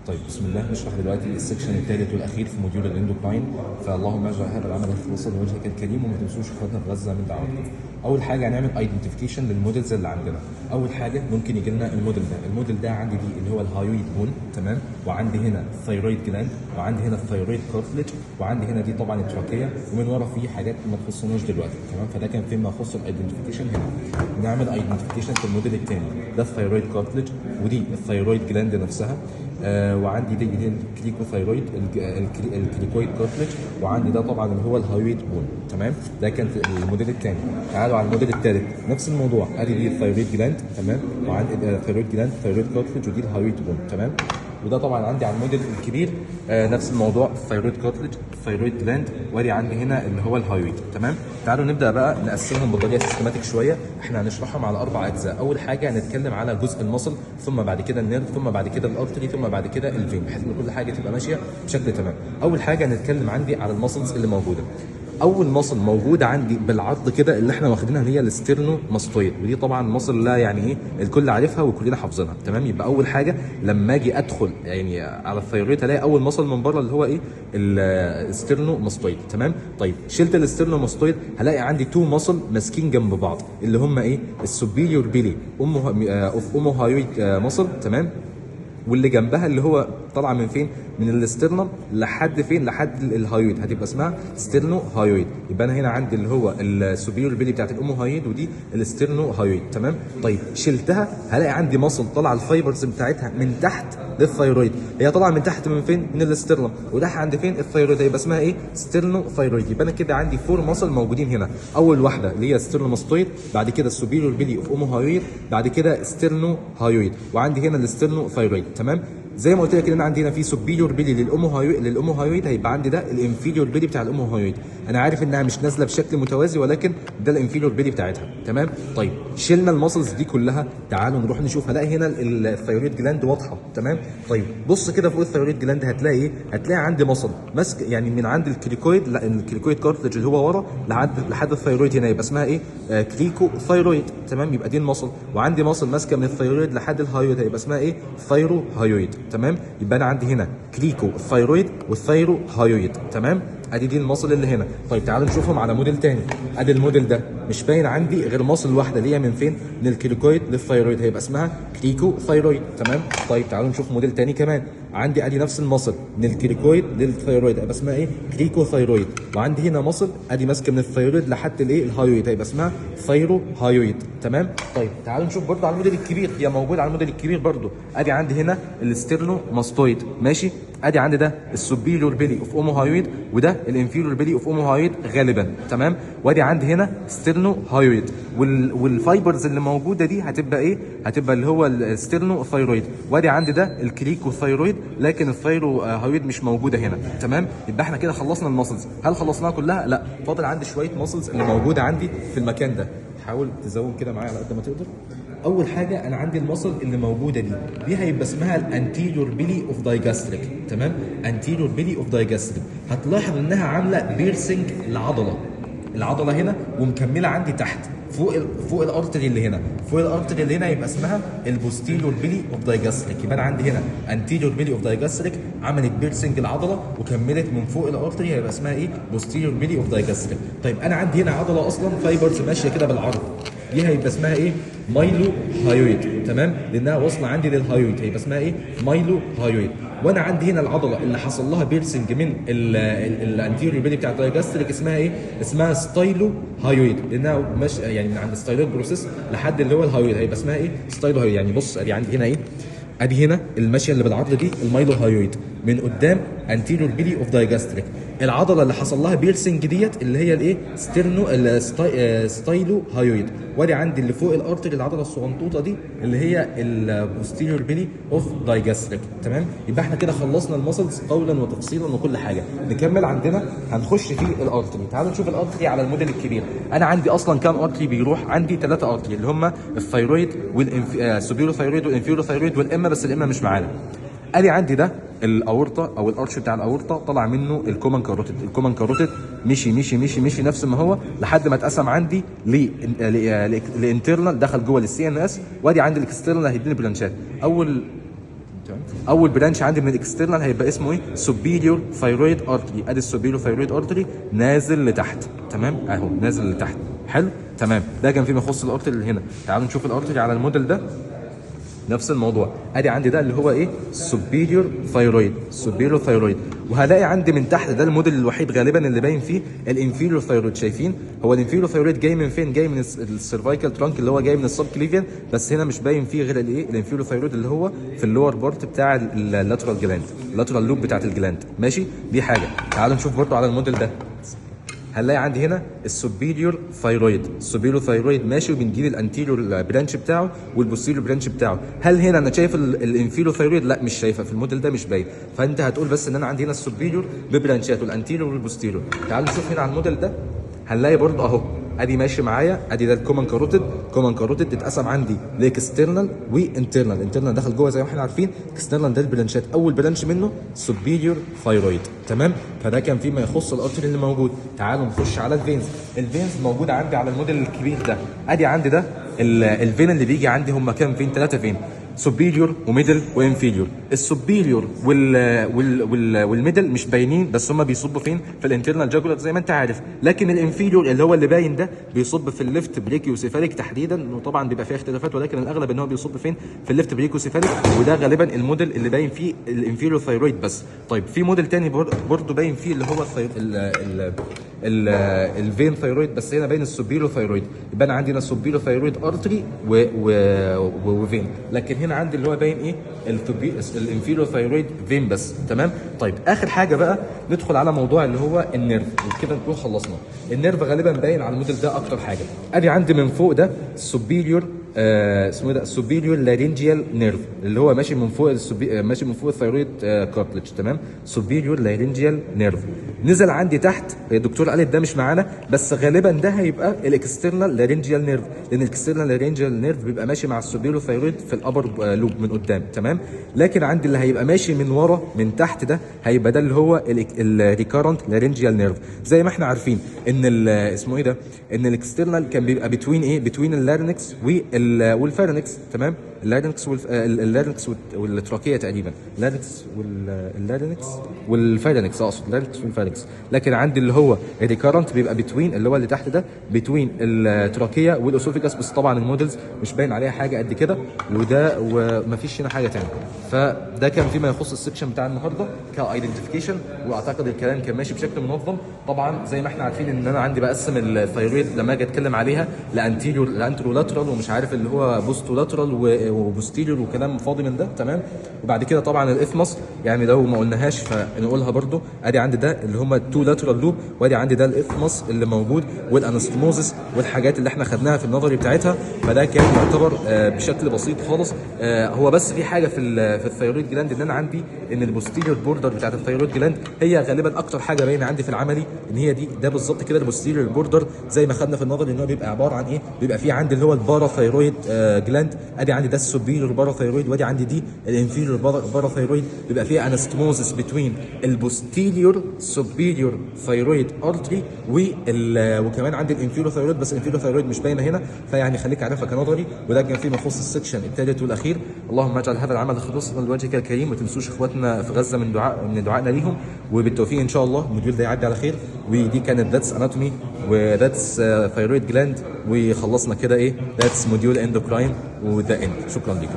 طيب بسم الله نشرح دلوقتي السكشن الثالث والاخير في موديول الاندوكراين. فاللهم اجعل هذا العمل خالصا لوجهك الكريم وما تنسوش اخواتنا في غزه من دعوتكم. اول حاجه هنعمل ايدنتيفيكيشن للموديلز اللي عندنا. اول حاجه ممكن يجي لنا الموديل ده عندي دي اللي هو الهايويد بون، تمام، وعندي هنا الثيرويد جلاند، وعندي هنا الثيرويد كارتلج، وعندي هنا دي طبعا التراكيه، ومن ورا في حاجات ما تخصناش دلوقتي، تمام. فده كان فيما يخص الايدنتيفيكيشن. هنا نعمل ايدنتيفيكيشن في الموديل الثاني، ده الثيرويد كارتلج ودي الثيرويد جلاند نفسها، وعندي دي الكليكوثايرويد الكليكويد كارتلج، وعندي ده طبعا اللي هو الهايويد بون، تمام. ده كان في الموديل الثاني. تعالوا على الموديل الثالث، نفس الموضوع، ادي دي الثيرويد جلاند، تمام، وعندي الثيرويد جلاند ثيرويد كارتلج، ودي الهايويد بون، تمام. وده طبعا عندي على الموديل الكبير نفس الموضوع، الثيرويد كارتلج الثيرويد جلاند، وادي عندي هنا اللي هو الهايويد، تمام. تعالوا نبدا بقى نقسمهم بطريقه سيستماتيك شويه. احنا هنشرحهم على 4 اجزاء. اول حاجه هنتكلم على جزء المصل، ثم بعد كده النيرف، ثم بعد كده الارتري، ثم بعد كده الفين، بحيث ان كل حاجه تبقى ماشيه بشكل تمام. اول حاجه هنتكلم عندي على المسلز اللي موجوده. اول مصل موجوده عندي بالعرض كده اللي احنا واخدينها هي الاسترنو ماستويد، ودي طبعا مصل لا يعني ايه الكل عارفها وكلنا حافظينها، تمام. يبقى اول حاجه لما اجي ادخل يعني على الثيرويد الاقي اول مصل من بره اللي هو ايه الاسترنو ماستويد، تمام. طيب شلت الاسترنو ماستويد هلاقي عندي 2 مصل ماسكين جنب بعض اللي هم ايه السوبيريور بيلي اوف اوموهايويد مصل، تمام، واللي جنبها اللي هو طالعه من فين؟ من الاسترنم لحد فين؟ لحد الهايويد، هتبقى اسمها ستيرنو هايويد. يبقى انا هنا عندي اللي هو السوبيريور بيلي بتاعت الامو هايويد، ودي الاسترنو هايويد، تمام. طيب شلتها هلاقي عندي مصل طالعه الفايبرز بتاعتها من تحت للثيرويد، هي طالعه من تحت من فين؟ من الاسترنم، وده عند فين؟ الثيرويد، يبقى اسمها ايه؟ ستيرنو ثيرويد. يبقى انا كده عندي 4 مصل موجودين هنا. اول واحده اللي هي ستيرنو ماستويد، بعد كده السوبيريور بيلي اوف امو هايويد، بعد كده ستيرنو هايويد، وعندي هنا الاسترنو ثيرويد، تمام. زي ما قلت لك ان انا عندي هنا في سوبيريور بيلي للامو هايويد، هيبقى عندي ده الانفيريور بيلي بتاع الامو هايويد. انا عارف انها مش نازله بشكل متوازي، ولكن ده الانفيريور بيلي بتاعتها، تمام. طيب شلنا المسلز دي كلها، تعالوا نروح نشوف. هلاقي هنا الثيرويد جلاند واضحه، تمام. طيب بص كده فوق الثيرويد جلاند هتلاقي ايه؟ هتلاقي عندي مصل ماسك يعني من عند الكليكويد، الكليكويد كارتلج اللي هو ورا لحد الثيرويد هنا، يبقى اسمها ايه؟ كليكو ثيرويد، تمام. يبقى دي المصل، وعندي مصل ماسكه من الثيرويد لحد الهايويد، هيبقى اسمها ايه؟ ثيرو هايويد، تمام. يبقى انا عندي هنا كليكو الثيرويد والثيرو هايويد، تمام. ادي دي المصل اللي هنا. طيب تعالوا نشوفهم على موديل تاني. ادي الموديل ده مش باين عندي غير مصل واحده اللي هي من فين؟ من الكليكويد للثيرويد، هيبقى اسمها كليكو ثيرويد، تمام. طيب تعالوا نشوف موديل تاني كمان. عندي ادي نفس المصل من الكليكويد للثيرويد، هيبقى اسمها ايه؟ كليكو ثيرويد. وعندي هنا مصل ادي ماسكه من الثيرويد لحد الايه؟ الهايويد، هيبقى اسمها ثيرو هايويد، تمام. طيب تعالوا نشوف برضه على الموديل الكبير، هي موجوده على الموديل الكبير برضه. ادي عندي هنا الاسترنو ماستويد، ماشي. ادي عندي ده السوبيريور بيلي اوف اومو هايويد، وده الانفيريور بيلي اوف اومو هايويد غالبا، تمام. وادي عندي هنا ستيرنو هايويد، والفايبرز اللي موجوده دي هتبقى ايه؟ هتبقى اللي هو الستيرنو ثيرويد. وادي عندي ده الكليكو ثيرويد، لكن الثيرو هايويد مش موجوده هنا، تمام. يبقى احنا كده خلصنا المسلز. هل خلصناها كلها؟ لا، فاضل عندي شويه مسلز اللي موجوده عندي في المكان ده. حاول تزوم كده معايا على قد ما تقدر. اول حاجه انا عندي المصل اللي موجوده دي هيبقى اسمها الانتيريور بيلي اوف دايجاستريك، تمام. انتيريور بيلي اوف دايجاستريك. هتلاحظ انها عامله بيرسنج العضله هنا، ومكمله عندي تحت فوق الارتري اللي هنا، فوق الارتري اللي هنا، يبقى اسمها البوستيريور بيلي اوف دايجاستريك. يبقى انا عندي هنا انتيريور بيلي اوف دايجاستريك عملت بيرسنج العضله وكملت من فوق الارتري، هيبقى اسمها ايه؟ بوستيريور بيلي اوف دايجاستريك. طيب انا عندي هنا عضله اصلا فايبرز ماشيه كده بالعرض، دي هيبقى اسمها ايه؟ مايلو هايويد، تمام، لانها واصله عندي للهايويد، هيبقى اسمها ايه؟ مايلو هايويد. وانا عندي هنا العضله اللي حصل لها بيرسنج من الانتيريور بيلي بتاع الدايجاستريك اسمها ايه؟ اسمها ستايلو هايويد، لانها ماشيه يعني من عند الستايلويد بروسيس لحد اللي هو الهايويد، هيبقى اسمها ايه؟ ستايلو هايويد. يعني بص ادي عندي هنا ايه؟ ادي هنا الماشيه اللي بالعرض دي المايلو هايويد، من قدام انتيريور بيلي اوف دايجاستريك. العضله اللي حصل لها بيرسنج ديت اللي هي الايه؟ ستايلو هايويد. وادي عندي اللي فوق الارتري العضله الصغنطوطه دي اللي هي البوستيريور بيلي اوف دايجاستريك، تمام. يبقى احنا كده خلصنا المسلز قولا وتفصيلا وكل حاجه. نكمل عندنا هنخش في الارتري. تعالوا نشوف الارتري على الموديل الكبير. انا عندي اصلا كام ارتري بيروح؟ عندي 3 ارتري اللي هم الثيرويد والسوبيرو ثيرويد والانفيرو ثيرويد والام، بس الام مش معانا. ادي عندي ده الاورطه او الارش بتاع الاورطه، طلع منه الكومن كاروتيد. الكومن كاروتيد مشي مشي مشي مشي نفس ما هو لحد ما اتقسم عندي لانترنال، دخل جوه للسي ان اس. وادي عندي الاكسترنال هيديني برانشات. اول اول برانش عندي من الاكسترنال هيبقى اسمه ايه؟ سوبيريور ثايرويد ارتري. ادي السوبيريور ثايرويد ارتري نازل لتحت، تمام اهو نازل لتحت. حلو تمام. ده كان فيما يخص الارتري اللي هنا. تعالوا نشوف الارتري على الموديل ده. نفس الموضوع. ادي عندي ده اللي هو ايه؟ سوبيريور ثايرويد، سوبيريور ثايرويد. وهلاقي عندي من تحت ده الموديل الوحيد غالبا اللي باين فيه الانفيريور ثايرويد. شايفين؟ هو الانفيريور ثايرويد جاي من فين؟ جاي من السيرفايكال ترانك اللي هو جاي من السب كليفيان، بس هنا مش باين فيه غير الايه؟ الانفيريور ثايرويد اللي هو في اللور بارت بتاع اللاترال جلاند، اللاترال لوب بتاعت الجلاند. ماشي؟ دي حاجه. تعالوا نشوف برضه على الموديل ده. هنلاقي عندي هنا السوبيريور ثايرويد، السوبيريور ثايرويد ماشي وبنجيب الانتيريور برانش بتاعه والبوستيريور برانش بتاعه. هل هنا انا شايف الانفيريور ثايرويد؟ لا مش شايفها في الموديل ده، مش باين. فانت هتقول بس ان انا عندي هنا السوبيريور ببرانشات والانتيريور والبوستيريور. تعالوا نشوف هنا على الموديل ده. هنلاقي برضه اهو ادي ماشي معايا. ادي ده الكومن كاروتيد، كومن كاروتيد اتقسم عندي لاكسترنال وانترنال. انترنال دخل جوه زي ما احنا عارفين، اكسترنال ده البرانشات. اول برانش منه سوبيريور ثايرويد، تمام. فده كان فيما يخص الارتري اللي موجود. تعالوا نخش على الفينز. الفينز موجوده عندي على الموديل الكبير ده. ادي عندي ده الفين اللي بيجي عندي هم كام فين؟ 3 فين، سوبيريور وميدل وانفيريور. السوبيريور والميدل مش باينين، بس هم بيصبوا فين؟ في الانترنال جاكولار زي ما انت عارف. لكن الانفيريور اللي هو اللي باين ده بيصب في الليفت بريكيوسيفاليك تحديدا، وطبعا بيبقى فيها اختلافات، ولكن الاغلب ان هو بيصب فين؟ في الليفت بريكيوسيفاليك. وده غالبا الموديل اللي باين فيه الانفيريور ثايرويد بس. طيب في موديل تاني برضه باين فيه اللي هو الفين ثايرويد، بس هنا باين السوبيريور ثايرويد. يبقى انا عندي هنا السوبيريور ثايرويد ارتري وفين، لكن هنا عندي اللي هو باين ايه؟ الانفيريور ثايرويد فين بس، تمام. طيب اخر حاجه بقى ندخل على موضوع اللي هو النيرف، وكده نكون خلصنا. النيرف غالبا باين على الموديل ده اكتر حاجه. ادي عندي من فوق ده السوبيريور اسمه ده السوبيريور لارينجيال نيرف اللي هو ماشي من فوق ماشي من فوق الثايرويد كارتلج، تمام. سوبيريور لارينجيال نيرف. نزل عندي تحت، الدكتور قالت ده مش معانا، بس غالبا ده هيبقى الاكسترنال لارينجيال نيرف، لان الاكسترنال لارينجيال نيرف بيبقى ماشي مع السوبيريور ثايرويد في الابر لوب من قدام، تمام. لكن عندي اللي هيبقى ماشي من ورا من تحت ده هيبقى ده اللي هو الريكارنت لارينجيال نيرف. زي ما احنا عارفين ان اسمه ايه ده؟ ان الاكسترنال كان بيبقى بتوين ايه؟ بتوين اللارنكس والفارنكس، تمام. اللارنكس والتراكيه تقريبا، اللارنكس والفارنكس، اقصد اللارنكس والفارنكس. لكن عندي اللي هو الريكارنت بيبقى بتوين اللي هو اللي تحت ده، بتوين التراكيه والاسوفيجاس، بس طبعا المودلز مش باين عليها حاجه قد كده، وده ومفيش هنا حاجه ثانيه. فده كان فيما يخص السكشن بتاع النهارده كايدنتيفيكيشن، واعتقد الكلام كان ماشي بشكل منظم. طبعا زي ما احنا عارفين ان انا عندي بقسم الثايرويد لما اجي اتكلم عليها لانترولاترال ومش عارف اللي هو بوستولاترال وبوستيريور وكلام فاضي من ده، تمام. وبعد كده طبعا الاثمس، يعني لو ما قلناهاش فنقولها برده. ادي عندي ده اللي هم التو لاترال لوب، وادي عندي ده الاثمس اللي موجود، والانستموزس والحاجات اللي احنا خدناها في النظري بتاعتها. فده كان يعتبر بشكل بسيط خالص. هو بس في حاجه في الثايرويد جلاند، ان انا عندي ان البوستيريور بوردر بتاعت الثايرويد جلاند هي غالبا اكتر حاجه باينه عندي في العملي، ان هي ده بالظبط كده البوستيريور بوردر زي ما خدنا في النظري، ان هو بيبقى عباره عن ايه؟ بيبقى في عندي اللي هو البارا ثايرويد جلاند. ادي عندي ده السوبيريور بارا ثايرويد، وادي عندي دي الانفيريور بارا ثايرويد. بيبقى فيها انستموزس بين البوستيريور سوبيريور ثايرويد ارتري وكمان عندي الانفيريور ثايرويد، بس الانفيريور ثايرويد مش باينه هنا. فيعني خليك عارفها كنظري. وده كان فيما يخص السكشن الثالث والاخير. اللهم اجعل هذا العمل خلصنا لوجهك الكريم. ما تنسوش اخواتنا في غزه من دعائنا ليهم، وبالتوفيق ان شاء الله. الموديول ده يعدي على خير. ودي كانت ذاتس اناتومي وذاتس ثايرويد جلاند، وخلصنا كده ايه؟ ذاتس موديول اندوكراين وذا اند. شكرا لكم.